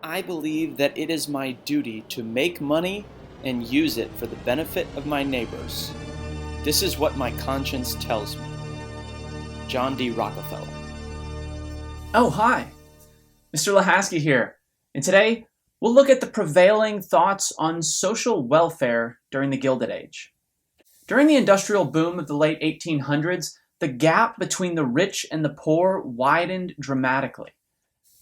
I believe that it is my duty to make money and use it for the benefit of my neighbors. This is what my conscience tells me. John D. Rockefeller. Oh, hi. Mr. Lahasky here. And today, we'll look at the prevailing thoughts on social welfare during the Gilded Age. During the industrial boom of the late 1800s, the gap between the rich and the poor widened dramatically.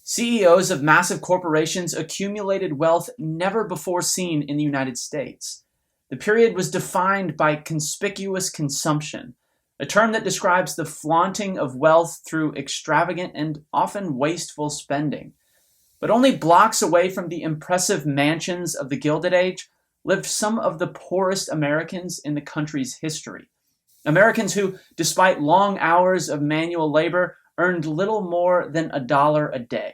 CEOs of massive corporations accumulated wealth never before seen in the United States. The period was defined by conspicuous consumption, a term that describes the flaunting of wealth through extravagant and often wasteful spending. But only blocks away from the impressive mansions of the Gilded Age lived some of the poorest Americans in the country's history. Americans who, despite long hours of manual labor, earned little more than $1 a day.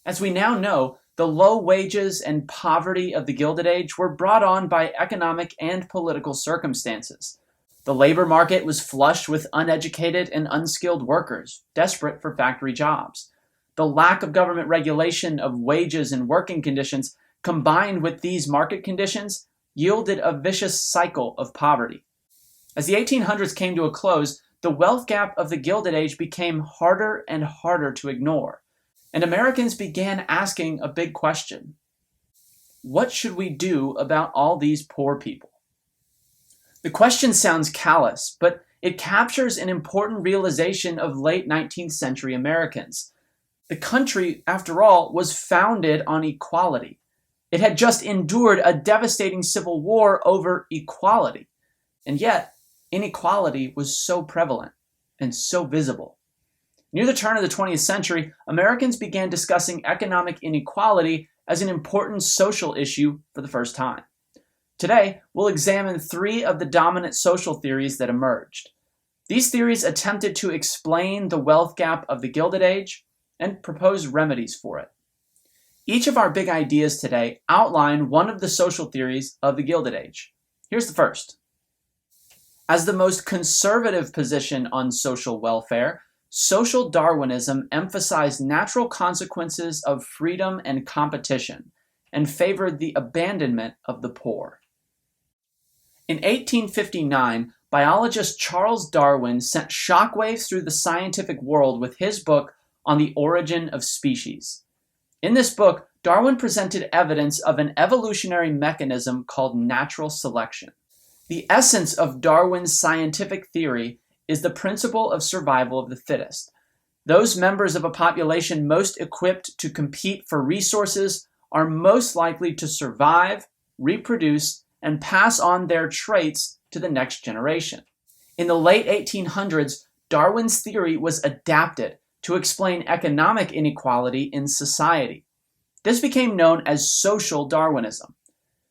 As we now know, the low wages and poverty of the Gilded Age were brought on by economic and political circumstances. The labor market was flush with uneducated and unskilled workers, desperate for factory jobs. The lack of government regulation of wages and working conditions, combined with these market conditions, yielded a vicious cycle of poverty. As the 1800s came to a close, the wealth gap of the Gilded Age became harder and harder to ignore, and Americans began asking a big question. What should we do about all these poor people? The question sounds callous, but it captures an important realization of late 19th century Americans. The country, after all, was founded on equality. It had just endured a devastating civil war over equality, and yet inequality was so prevalent and so visible. Near the turn of the 20th century, Americans began discussing economic inequality as an important social issue for the first time. Today, we'll examine three of the dominant social theories that emerged. These theories attempted to explain the wealth gap of the Gilded Age and propose remedies for it. Each of our big ideas today outline one of the social theories of the Gilded Age. Here's the first. As the most conservative position on social welfare, Social Darwinism emphasized natural consequences of freedom and competition and favored the abandonment of the poor. In 1859, biologist Charles Darwin sent shockwaves through the scientific world with his book on the origin of species. In this book, Darwin presented evidence of an evolutionary mechanism called natural selection. The essence of Darwin's scientific theory is the principle of survival of the fittest. Those members of a population most equipped to compete for resources are most likely to survive, reproduce, and pass on their traits to the next generation. In the late 1800s, Darwin's theory was adapted to explain economic inequality in society. This became known as Social Darwinism.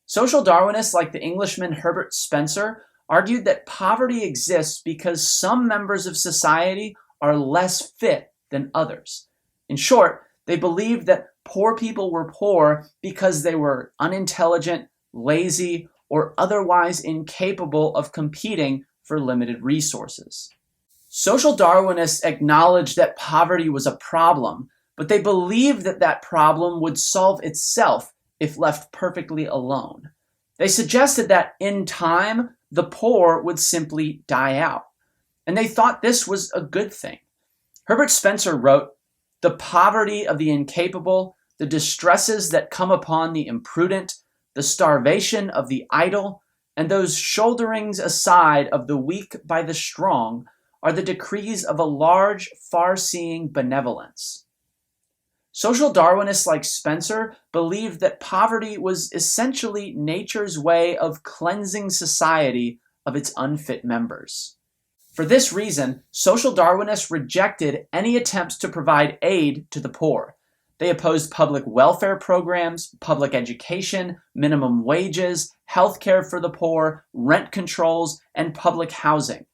Social Darwinists like the Englishman Herbert Spencer argued that poverty exists because some members of society are less fit than others. In short, they believed that poor people were poor because they were unintelligent, lazy, or otherwise incapable of competing for limited resources. Social Darwinists acknowledged that poverty was a problem, but they believed that that problem would solve itself if left perfectly alone. They suggested that in time, the poor would simply die out, and they thought this was a good thing. Herbert Spencer wrote, "The poverty of the incapable, the distresses that come upon the imprudent, the starvation of the idle, and those shoulderings aside of the weak by the strong are the decrees of a large, far-seeing benevolence." Social Darwinists like Spencer believed that poverty was essentially nature's way of cleansing society of its unfit members. For this reason, Social Darwinists rejected any attempts to provide aid to the poor. They opposed public welfare programs, public education, minimum wages, health care for the poor, rent controls, and public housing.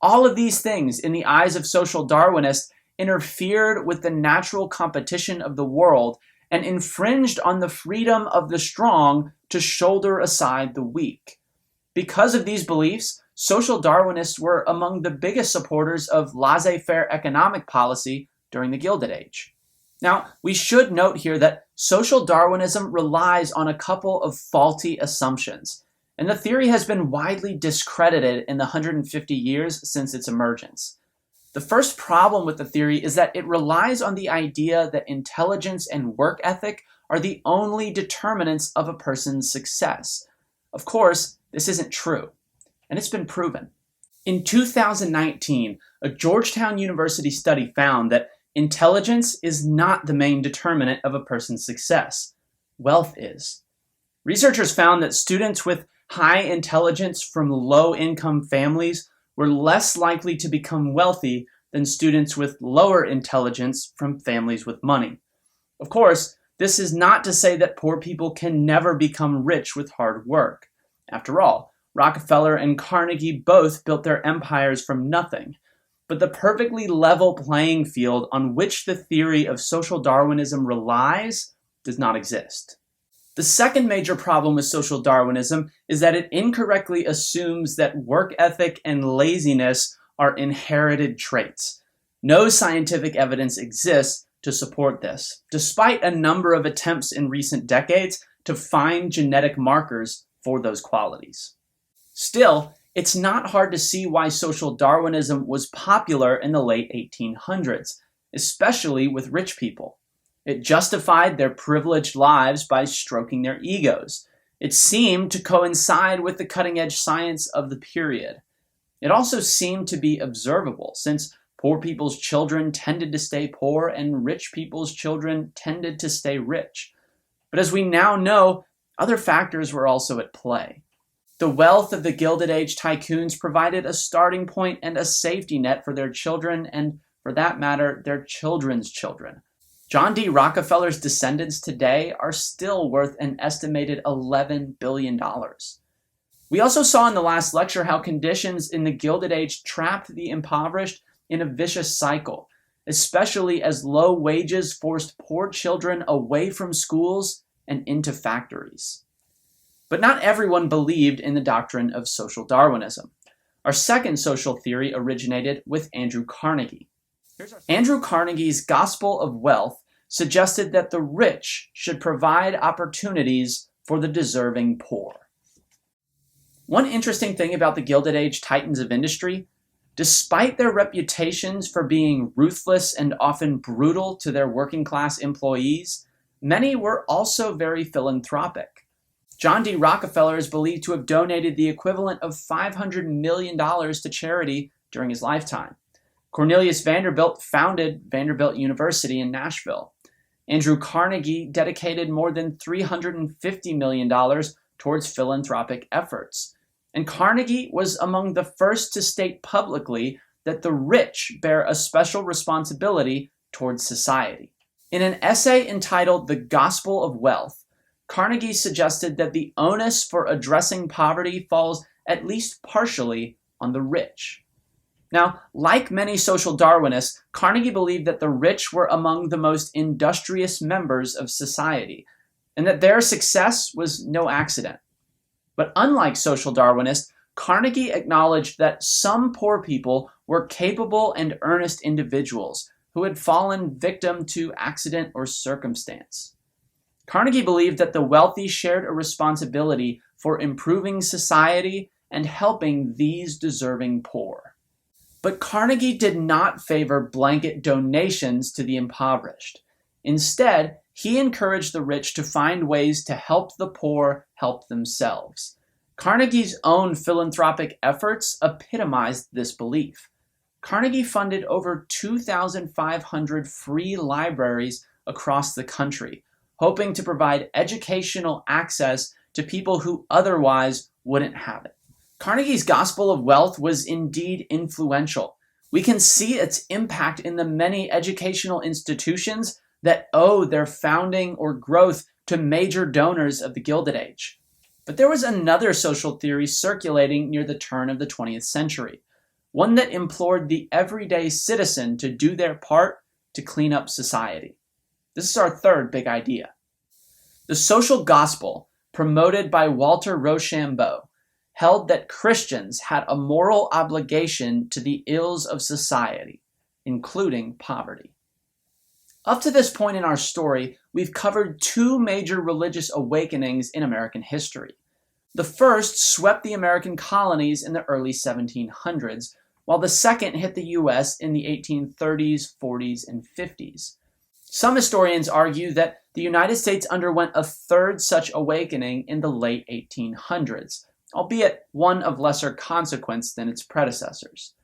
All of these things, in the eyes of Social Darwinists, interfered with the natural competition of the world and infringed on the freedom of the strong to shoulder aside the weak. Because of these beliefs, Social Darwinists were among the biggest supporters of laissez-faire economic policy during the Gilded Age. Now, we should note here that social Darwinism relies on a couple of faulty assumptions, and the theory has been widely discredited in the 150 years since its emergence. The first problem with the theory is that it relies on the idea that intelligence and work ethic are the only determinants of a person's success. Of course, this isn't true, and it's been proven. In 2019, a Georgetown University study found that intelligence is not the main determinant of a person's success. Wealth is. Researchers found that students with high intelligence from low-income families were less likely to become wealthy than students with lower intelligence from families with money. Of course, this is not to say that poor people can never become rich with hard work. After all, Rockefeller and Carnegie both built their empires from nothing. But the perfectly level playing field on which the theory of social Darwinism relies does not exist. The second major problem with social Darwinism is that it incorrectly assumes that work ethic and laziness are inherited traits. No scientific evidence exists to support this, despite a number of attempts in recent decades to find genetic markers for those qualities. Still, it's not hard to see why social Darwinism was popular in the late 1800s, especially with rich people. It justified their privileged lives by stroking their egos. It seemed to coincide with the cutting-edge science of the period. It also seemed to be observable, since poor people's children tended to stay poor and rich people's children tended to stay rich. But as we now know, other factors were also at play. The wealth of the Gilded Age tycoons provided a starting point and a safety net for their children and, for that matter, their children's children. John D. Rockefeller's descendants today are still worth an estimated $11 billion. We also saw in the last lecture how conditions in the Gilded Age trapped the impoverished in a vicious cycle, especially as low wages forced poor children away from schools and into factories. But not everyone believed in the doctrine of social Darwinism. Our second social theory originated with Andrew Carnegie. Andrew Carnegie's Gospel of Wealth suggested that the rich should provide opportunities for the deserving poor. One interesting thing about the Gilded Age titans of industry, despite their reputations for being ruthless and often brutal to their working class employees, many were also very philanthropic. John D. Rockefeller is believed to have donated the equivalent of $500 million to charity during his lifetime. Cornelius Vanderbilt founded Vanderbilt University in Nashville. Andrew Carnegie dedicated more than $350 million towards philanthropic efforts. And Carnegie was among the first to state publicly that the rich bear a special responsibility towards society. In an essay entitled The Gospel of Wealth, Carnegie suggested that the onus for addressing poverty falls at least partially on the rich. Now, like many social Darwinists, Carnegie believed that the rich were among the most industrious members of society, and that their success was no accident. But unlike social Darwinists, Carnegie acknowledged that some poor people were capable and earnest individuals who had fallen victim to accident or circumstance. Carnegie believed that the wealthy shared a responsibility for improving society and helping these deserving poor. But Carnegie did not favor blanket donations to the impoverished. Instead, he encouraged the rich to find ways to help the poor help themselves. Carnegie's own philanthropic efforts epitomized this belief. Carnegie funded over 2,500 free libraries across the country, hoping to provide educational access to people who otherwise wouldn't have it. Carnegie's Gospel of Wealth was indeed influential. We can see its impact in the many educational institutions that owe their founding or growth to major donors of the Gilded Age. But there was another social theory circulating near the turn of the 20th century, one that implored the everyday citizen to do their part to clean up society. This is our third big idea. The social gospel, promoted by Walter Rochambeau, held that Christians had a moral obligation to the ills of society, including poverty. Up to this point in our story, we've covered two major religious awakenings in American history. The first swept the American colonies in the early 1700s, while the second hit the U.S. in the 1830s, 40s, and 50s. Some historians argue that the United States underwent a third such awakening in the late 1800s, albeit one of lesser consequence than its predecessors.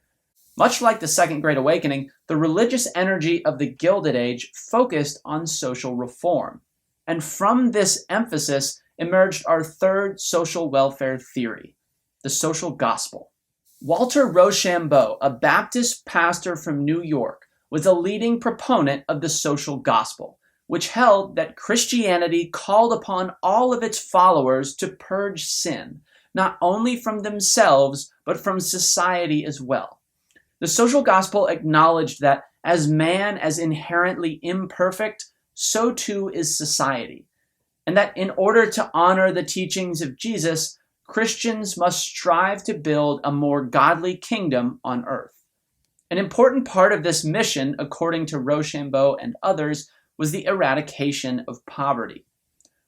Much like the Second Great Awakening, the religious energy of the Gilded Age focused on social reform. And from this emphasis emerged our third social welfare theory, the social gospel. Walter Rochambeau, a Baptist pastor from New York, was a leading proponent of the social gospel, which held that Christianity called upon all of its followers to purge sin, not only from themselves, but from society as well. The social gospel acknowledged that as man is inherently imperfect, so too is society, and that in order to honor the teachings of Jesus, Christians must strive to build a more godly kingdom on earth. An important part of this mission, according to Rochambeau and others, was the eradication of poverty.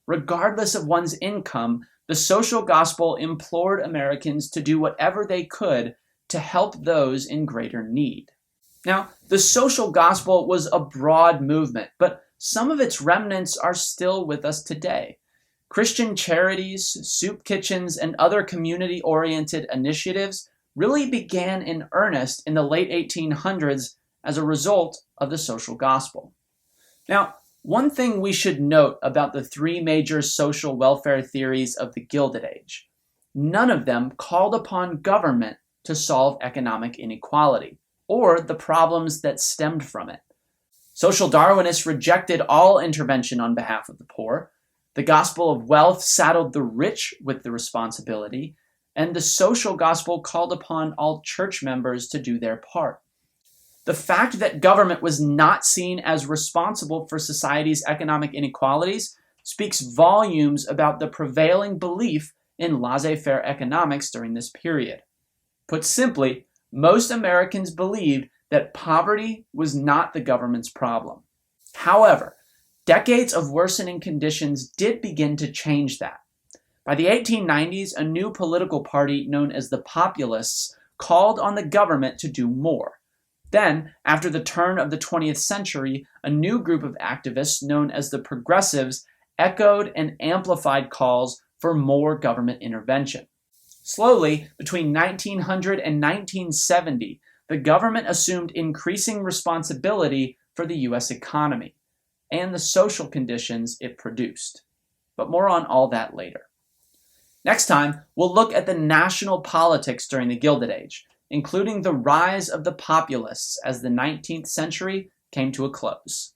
Regardless of one's income, the social gospel implored Americans to do whatever they could to help those in greater need. Now, the social gospel was a broad movement, but some of its remnants are still with us today. Christian charities, soup kitchens, and other community-oriented initiatives really began in earnest in the late 1800s as a result of the social gospel. Now, one thing we should note about the three major social welfare theories of the Gilded Age: none of them called upon government to solve economic inequality or the problems that stemmed from it. Social Darwinists rejected all intervention on behalf of the poor. The gospel of wealth saddled the rich with the responsibility, and the social gospel called upon all church members to do their part. The fact that government was not seen as responsible for society's economic inequalities speaks volumes about the prevailing belief in laissez-faire economics during this period. Put simply, most Americans believed that poverty was not the government's problem. However, decades of worsening conditions did begin to change that. By the 1890s, a new political party known as the Populists called on the government to do more. Then, after the turn of the 20th century, a new group of activists known as the Progressives echoed and amplified calls for more government intervention. Slowly, between 1900 and 1970, the government assumed increasing responsibility for the U.S. economy and the social conditions it produced. But more on all that later. Next time, we'll look at the national politics during the Gilded Age, including the rise of the Populists as the 19th century came to a close.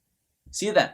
See you then.